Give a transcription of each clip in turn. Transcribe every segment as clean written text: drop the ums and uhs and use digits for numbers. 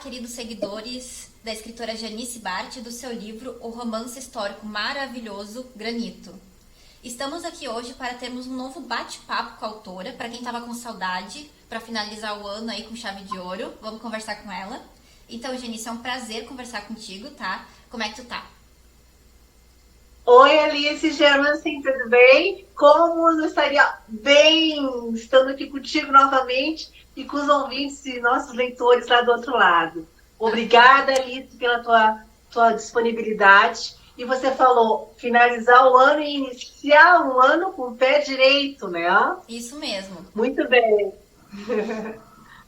queridos seguidores da escritora Janice Bart e do seu livro O Romance Histórico Maravilhoso, Granito. Estamos aqui hoje para termos um novo bate-papo com a autora, para quem estava com saudade, para finalizar o ano aí com chave de ouro. Vamos conversar com ela. Então, Janice, é um prazer conversar contigo, tá? Como é que tu tá? Oi, Alice Germansen, tudo bem? Como não estaria bem estando aqui contigo novamente e com os ouvintes e nossos leitores lá do outro lado. Obrigada, Alice, pela tua disponibilidade. E você falou finalizar o ano e iniciar um ano com o pé direito, né? Isso mesmo. Muito bem.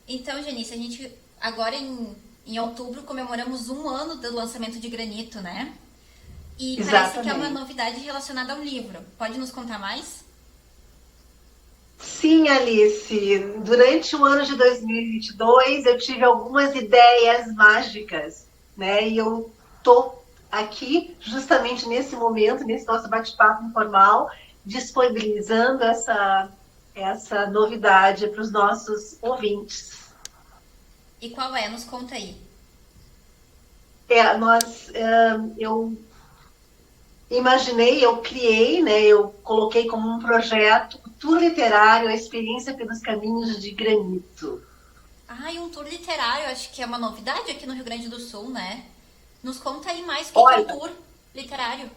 Então, Janice, a gente agora em outubro comemoramos um ano do lançamento de Granito, né? E parece que é uma novidade relacionada ao livro. Pode nos contar mais? Sim, Alice. Durante o ano de 2022, eu tive algumas ideias mágicas, né? E eu tô aqui, justamente nesse momento, nesse nosso bate-papo informal, disponibilizando essa novidade para os nossos ouvintes. E qual é? Nos conta aí. Eu imaginei, eu criei, né? Eu coloquei como um projeto o Tour Literário, a experiência pelos caminhos de Granito. E um tour literário, acho que é uma novidade aqui no Rio Grande do Sul, né? Nos conta aí mais o que é um tour literário.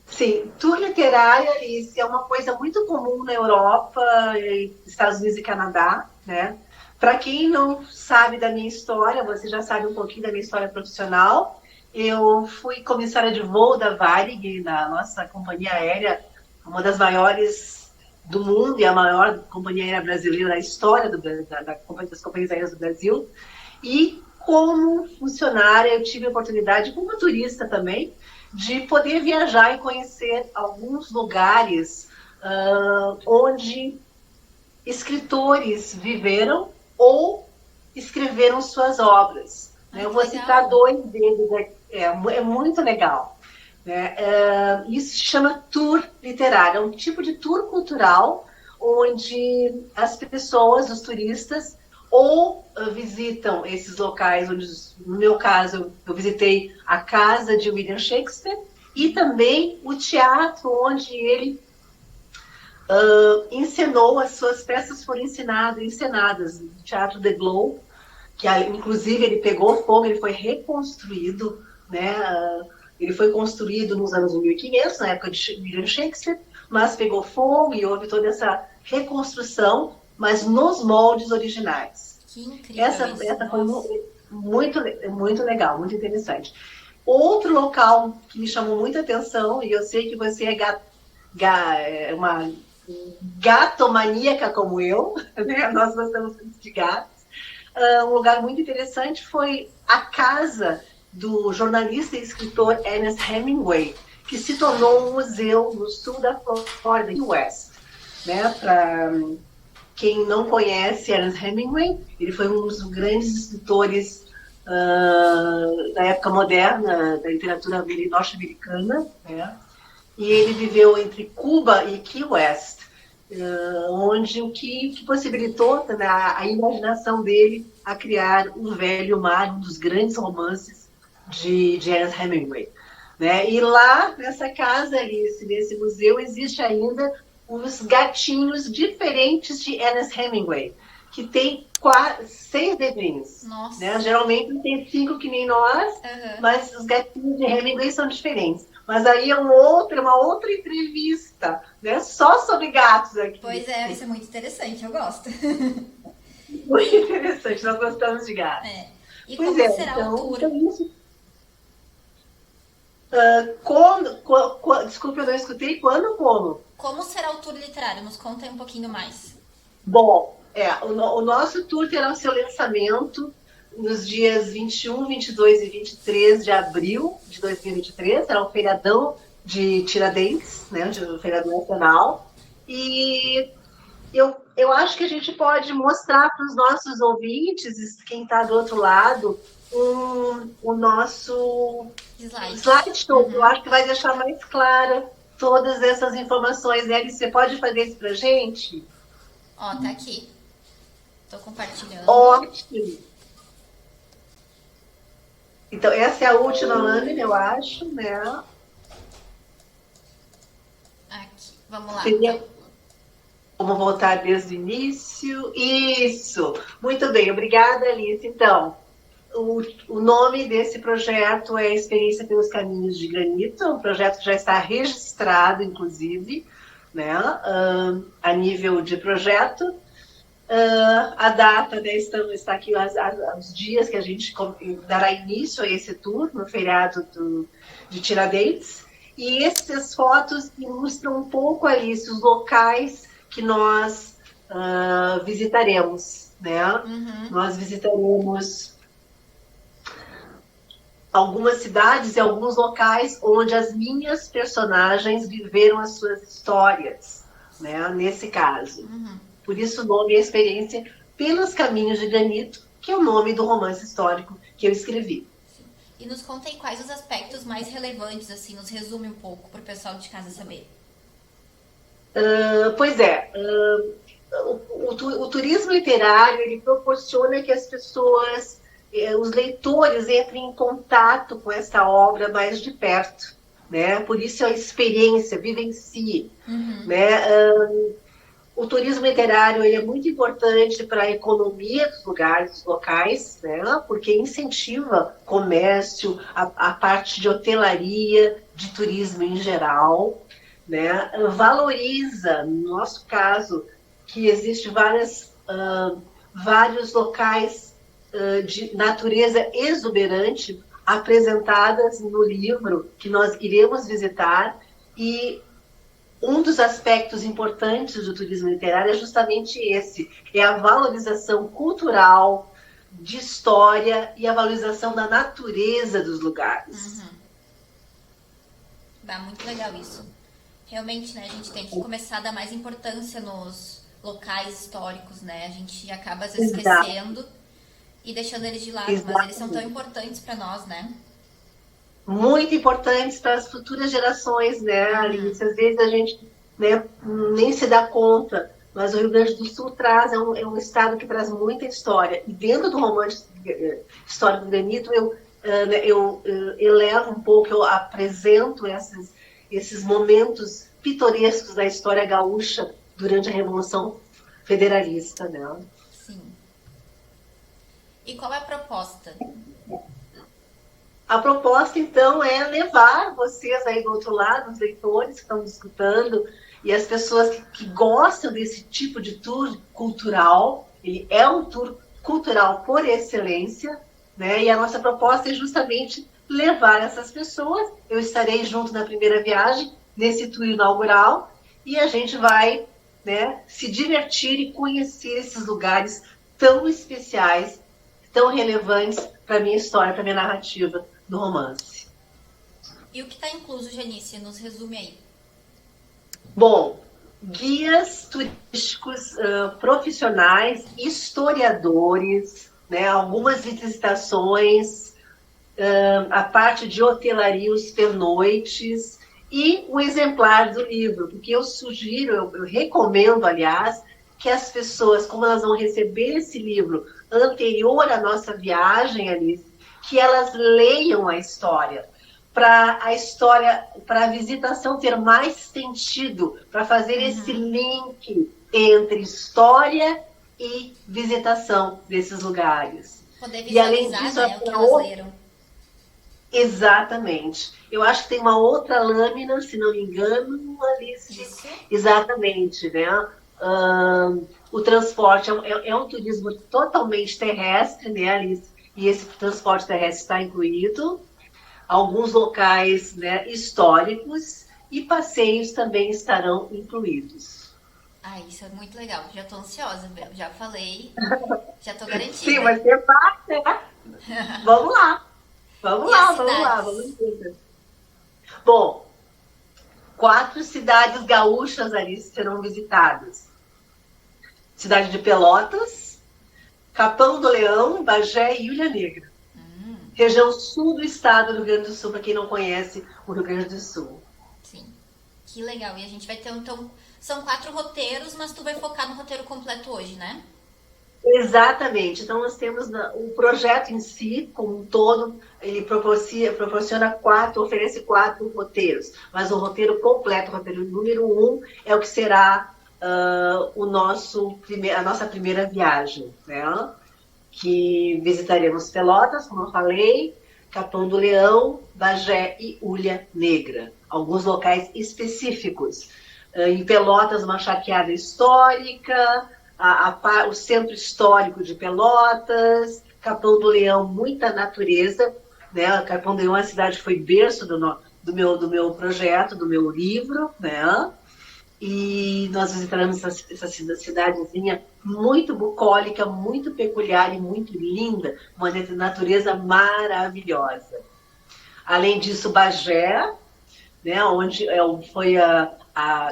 Sim, tour literário, Alice, é uma coisa muito comum na Europa, Estados Unidos e Canadá, né? Para quem não sabe da minha história, você já sabe um pouquinho da minha história profissional. Eu fui comissária de voo da Varig, da nossa companhia aérea, uma das maiores do mundo e a maior companhia aérea brasileira da história das companhias aéreas do Brasil. E como funcionária, eu tive a oportunidade, como turista também, de poder viajar e conhecer alguns lugares onde escritores viveram ou escreveram suas obras. Eu vou citar dois deles, é muito legal. Né? Isso se chama tour literário, é um tipo de tour cultural onde as pessoas, os turistas, ou visitam esses locais, onde, no meu caso, eu visitei a casa de William Shakespeare e também o teatro onde ele encenou, as suas peças foram encenadas no Teatro The Globe, que inclusive ele pegou fogo, ele foi reconstruído, né? Ele foi construído nos anos 1500, na época de William Shakespeare, mas pegou fogo e houve toda essa reconstrução, mas nos moldes originais. Que incrível. Essa foi muito legal, muito interessante. Outro local que me chamou muita atenção, e eu sei que você é uma gatomaníaca como eu, né? Nós gostamos muito de gatos. Um lugar muito interessante foi a casa do jornalista e escritor Ernest Hemingway, que se tornou um museu no sul da Flórida, West. Né? Para quem não conhece Ernest Hemingway, ele foi um dos grandes escritores da época moderna da literatura norte-americana, né? E ele viveu entre Cuba e Key West, onde o que possibilitou, né, a imaginação dele a criar O Velho Mar, um dos grandes romances de Ernest Hemingway. Né? E lá, nessa casa, nesse museu, existe ainda os gatinhos diferentes de Ernest Hemingway, que tem 6 dedinhos. Né? Geralmente tem 5 que nem nós, mas os gatinhos de Hemingway são diferentes. Mas aí é uma outra entrevista, né? Só sobre gatos aqui. Pois é, isso é muito interessante, eu gosto. Muito interessante, nós gostamos de gatos. E pois como será o tour? Desculpe, eu não escutei. Como? Como será o tour literário? Nos conta aí um pouquinho mais. Bom, o nosso tour terá o seu lançamento nos dias 21, 22 e 23 de abril de 2023, será o feriadão de Tiradentes, né, o feriadão nacional, e eu acho que a gente pode mostrar para os nossos ouvintes, quem está do outro lado, o nosso slideshow, eu acho que vai deixar mais clara todas essas informações, né? Você pode fazer isso para a gente? Tá aqui. Tô compartilhando. Ótimo. Então, essa é a última lâmina, eu acho, né? Aqui, vamos lá, então. Seria como voltar desde o início. Isso! Muito bem, obrigada, Alice. Então, o nome desse projeto é Experiência pelos Caminhos de Granito, é um projeto que já está registrado, inclusive, né, a nível de projeto. A data, né, está aqui os dias que a gente dará início a esse tour, no feriado de Tiradentes. E essas fotos ilustram um pouco, Alice, os locais que nós visitaremos. Né? Nós visitaremos algumas cidades e alguns locais onde as minhas personagens viveram as suas histórias, né? Nesse caso. Por isso o nome é Experiência pelos Caminhos de Granito, que é o nome do romance histórico que eu escrevi. Sim. E nos conta aí quais os aspectos mais relevantes, assim, nos resume um pouco para o pessoal de casa saber. Pois é, o turismo literário ele proporciona que as pessoas, os leitores entrem em contato com essa obra mais de perto, né? Por isso a experiência, vivencie, né? O turismo literário ele é muito importante para a economia dos lugares, dos locais, né? Porque incentiva comércio, a parte de hotelaria, de turismo em geral, né? Valoriza, no nosso caso, que existe vários locais de natureza exuberante apresentadas no livro que nós iremos visitar, e um dos aspectos importantes do turismo literário é justamente esse, é a valorização cultural, de história e a valorização da natureza dos lugares. Dá muito legal isso. Realmente, né, a gente tem que começar a dar mais importância nos locais históricos, né? A gente acaba às vezes esquecendo e deixando eles de lado, mas eles são tão importantes para nós, né? Muito importantes para as futuras gerações, né, Alice? Às vezes a gente, né, nem se dá conta, mas o Rio Grande do Sul é um estado que traz muita história. E dentro do romance histórico do Granito, eu elevo um pouco, eu apresento esses momentos pitorescos da história gaúcha durante a Revolução Federalista, né? Sim. E qual é a proposta? A proposta, então, é levar vocês aí do outro lado, os leitores que estão escutando, e as pessoas que gostam desse tipo de tour cultural. Ele é um tour cultural por excelência, né? E a nossa proposta é justamente levar essas pessoas. Eu estarei junto na primeira viagem, nesse tour inaugural, e a gente vai, né, se divertir e conhecer esses lugares tão especiais, tão relevantes para a minha história, para a minha narrativa do romance. E o que está incluso, Janice? Nos resume aí. Bom, guias turísticos profissionais, historiadores, né, algumas visitações, a parte de hotelaria, os pernoites e o exemplar do livro, porque eu sugiro, eu recomendo, aliás, que as pessoas, como elas vão receber esse livro anterior à nossa viagem, Alice, que elas leiam a história, para a visitação ter mais sentido, para fazer esse link entre história e visitação desses lugares. Poder visualizar, e além disso, né, o que elas leram. Exatamente. Eu acho que tem uma outra lâmina, se não me engano, Alice. Isso. Exatamente, né? O transporte é um turismo totalmente terrestre, né, Alice? E esse transporte terrestre está incluído. Alguns locais, né, históricos e passeios também estarão incluídos. Ah, isso é muito legal. Já estou ansiosa, já falei, já estou garantida. Sim, vai ser fácil, né? Vamos lá. Vamos lá. Bom, 4 cidades gaúchas ali serão visitadas. Cidade de Pelotas, Capão do Leão, Bagé e Ilha Negra. Região sul do estado do Rio Grande do Sul, para quem não conhece o Rio Grande do Sul. Sim, que legal. E a gente vai ter, então, são 4 roteiros, mas tu vai focar no roteiro completo hoje, né? Exatamente. Então, nós temos o projeto em si, como um todo, ele proporciona oferece 4 roteiros, mas o roteiro completo, o roteiro número 1, é o que será a nossa primeira viagem, né? Que visitaremos Pelotas, como eu falei, Capão do Leão, Bagé e Ulha Negra, alguns locais específicos. Em Pelotas, uma charqueada histórica, o centro histórico de Pelotas, Capão do Leão, muita natureza, né? Capão do Leão é uma cidade que foi berço do meu projeto, do meu livro, né? E nós visitamos essa cidadezinha muito bucólica, muito peculiar e muito linda, uma natureza maravilhosa. Além disso, Bagé, né, onde foi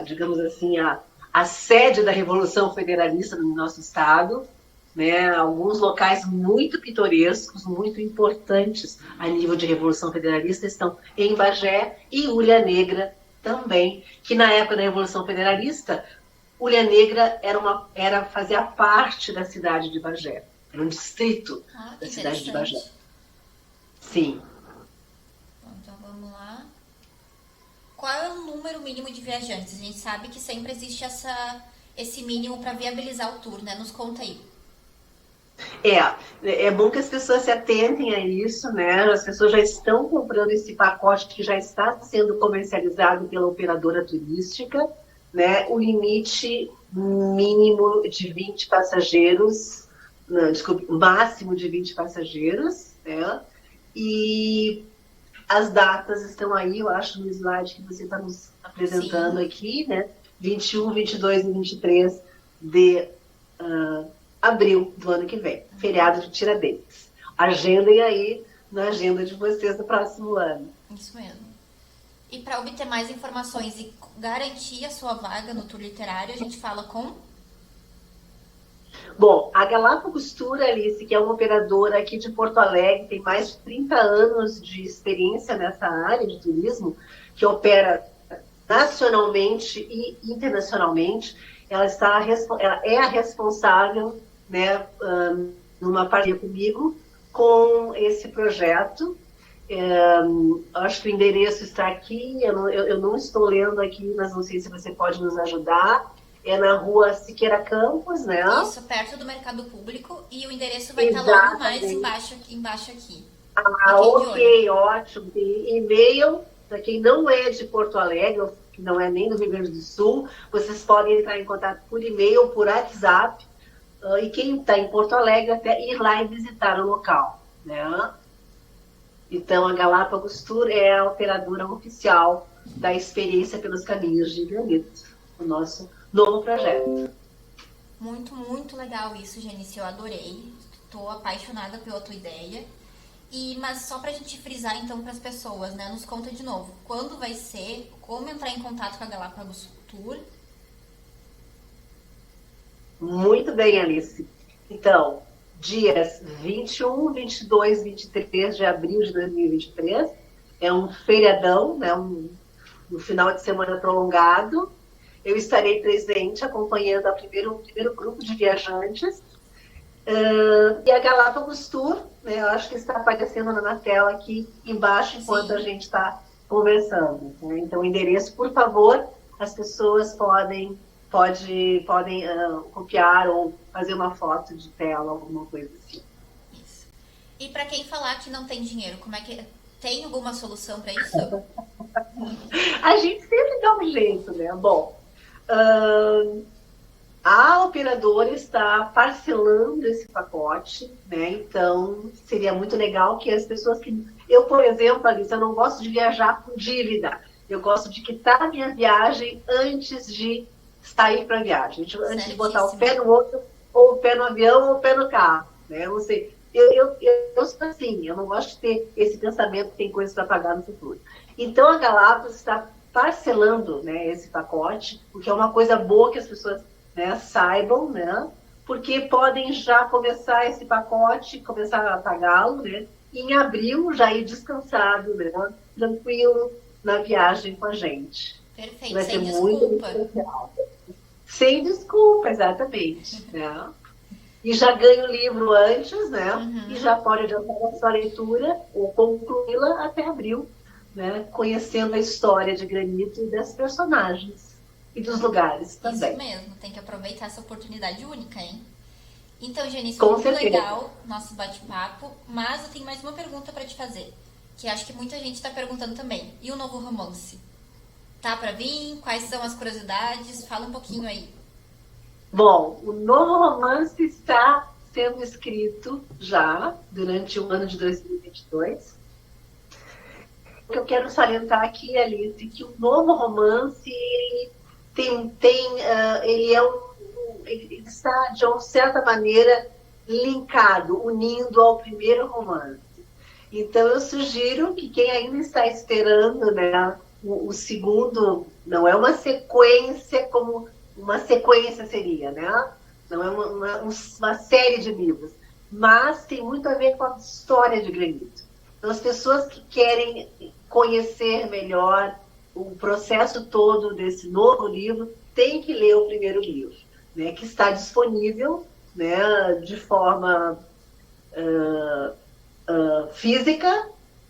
digamos assim, a sede da Revolução Federalista no nosso estado, né, alguns locais muito pitorescos, muito importantes a nível de Revolução Federalista estão em Bagé e Ulha Negra também, que na época da Revolução Federalista, Ulha Negra fazia parte da cidade de Bagé, era um distrito da cidade de Bagé. Sim. Então vamos lá. Qual é o número mínimo de viajantes? A gente sabe que sempre existe esse mínimo para viabilizar o tour, né? Nos conta aí. É bom que as pessoas se atentem a isso, né? As pessoas já estão comprando esse pacote que já está sendo comercializado pela operadora turística, né? O limite mínimo de 20 passageiros, não, desculpe, máximo de 20 passageiros, né? E as datas estão aí, eu acho, no slide que você está nos apresentando Sim. aqui, né? 21, 22 e 23 de abril do ano que vem, feriado de Tiradentes. Agendem aí na agenda de vocês do próximo ano. Isso mesmo. E para obter mais informações e garantir a sua vaga no tour literário, a gente fala com? Bom, a Galápagos Tour, Alice, que é uma operadora aqui de Porto Alegre, tem mais de 30 anos de experiência nessa área de turismo, que opera nacionalmente e internacionalmente. Ela é a responsável, né, numa parceria comigo, com esse projeto. Acho que o endereço está aqui, eu não estou lendo aqui, mas não sei se você pode nos ajudar. É na rua Siqueira Campos, né? Isso, perto do Mercado Público, e o endereço vai estar logo mais embaixo aqui. Ok, ótimo. Tem e-mail, para quem não é de Porto Alegre, que não é nem do Rio Grande do Sul, vocês podem entrar em contato por e-mail ou por WhatsApp, e quem está em Porto Alegre até ir lá e visitar o local, né? Então, a Galápagos Tour é a operadora oficial da experiência pelos caminhos de granito, o nosso novo projeto. Muito, muito legal isso, Genice, eu adorei. Estou apaixonada pela tua ideia. Mas só pra gente frisar então para as pessoas, né? Nos conta de novo, quando vai ser, como entrar em contato com a Galápagos Tour? Muito bem, Alice. Então, dias 21, 22, 23 de abril de 2023, é um feriadão, né? Um final de semana prolongado. Eu estarei presente acompanhando o primeiro grupo de viajantes. E a Galápagos Tour, né, eu acho que está aparecendo na tela aqui embaixo enquanto Sim. a gente está conversando. Né? Então, o endereço, por favor, as pessoas podem copiar ou fazer uma foto de tela, alguma coisa assim. Isso. E para quem falar que não tem dinheiro, como é que tem alguma solução para isso? A gente sempre dá um jeito, né? Bom, a operadora está parcelando esse pacote, né? Então, seria muito legal que as pessoas que... Eu, por exemplo, Alice, eu não gosto de viajar com dívida. Eu gosto de quitar a minha viagem antes de sair para a viagem. Antes de botar o pé no outro, ou o pé no avião, ou o pé no carro. Né? Eu não sei. Eu sou assim, eu não gosto de ter esse pensamento que tem coisas para pagar no futuro. Então, a Galápagos está parcelando, né, esse pacote, o que é uma coisa boa que as pessoas, né, saibam, né, porque podem já começar esse pacote, começar a pagá-lo, né, e em abril já ir descansado, né, tranquilo na viagem com a gente. Perfeito, vai sem desculpa. Sem desculpa, exatamente. Né? e já ganha o livro antes, né? E Uhum. já pode adiantar a sua leitura ou concluí-la até abril, né? Conhecendo a história de Granito e das personagens e dos lugares Isso também. mesmo, tem que aproveitar essa oportunidade única, hein? Então, Janice, foi Com muito certeza. legal nosso bate-papo, mas eu tenho mais uma pergunta para te fazer, que acho que muita gente está perguntando também. E o novo romance? Tá para vir? Quais são as curiosidades? Fala um pouquinho aí. Bom, o novo romance está sendo escrito já durante o ano de 2022. O que eu quero salientar aqui, Alice, que o novo romance ele ele está de uma certa maneira linkado, unindo ao primeiro romance. Então eu sugiro que quem ainda está esperando, né, o segundo, não é uma sequência como uma sequência seria, né? Não é uma série de livros, mas tem muito a ver com a história de Granito. Então as pessoas que querem conhecer melhor o processo todo desse novo livro têm que ler o primeiro livro, né, que está disponível, né, de forma física,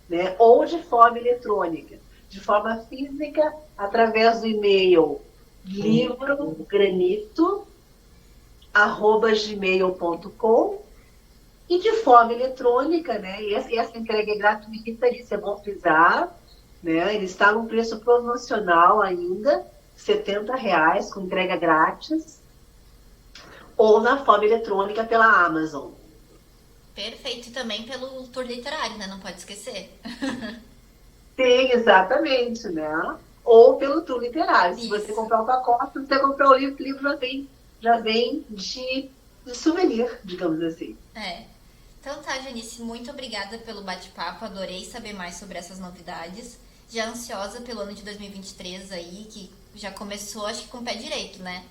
né, ou de forma eletrônica. De forma física, através do e-mail livrogranito@gmail.com, e de forma eletrônica, né, e essa entrega é gratuita, isso é bom frisar, né, ele está num preço promocional ainda, R$ 70, com entrega grátis, ou na forma eletrônica pela Amazon. Perfeito, e também pelo tour literário, né? Não pode esquecer. Sim, exatamente, né? Ou pelo tour literário. Se você Isso. comprar o pacote, você comprar o livro já vem de souvenir, digamos assim. É. Então tá, Janice, muito obrigada pelo bate-papo. Adorei saber mais sobre essas novidades. Já ansiosa pelo ano de 2023 aí, que já começou, acho que com o pé direito, né?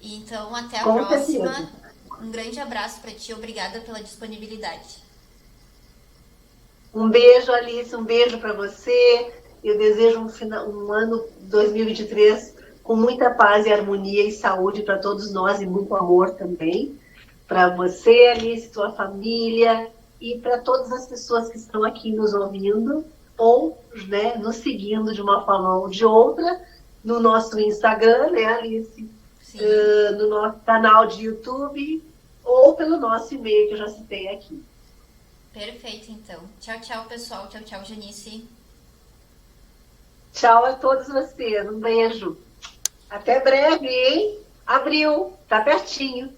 E então, até a Com próxima. certeza. Um grande abraço para ti. Obrigada pela disponibilidade. Um beijo, Alice, um beijo para você. Eu desejo um ano 2023 com muita paz e harmonia e saúde para todos nós e muito amor também. Para você, Alice, sua família e para todas as pessoas que estão aqui nos ouvindo ou, né, nos seguindo de uma forma ou de outra no nosso Instagram, né, Alice? Sim. No nosso canal de YouTube ou pelo nosso e-mail que eu já citei aqui. Perfeito, então. Tchau, tchau, pessoal. Tchau, tchau, Janice. Tchau a todos vocês. Um beijo. Até breve, hein? Abril, tá pertinho.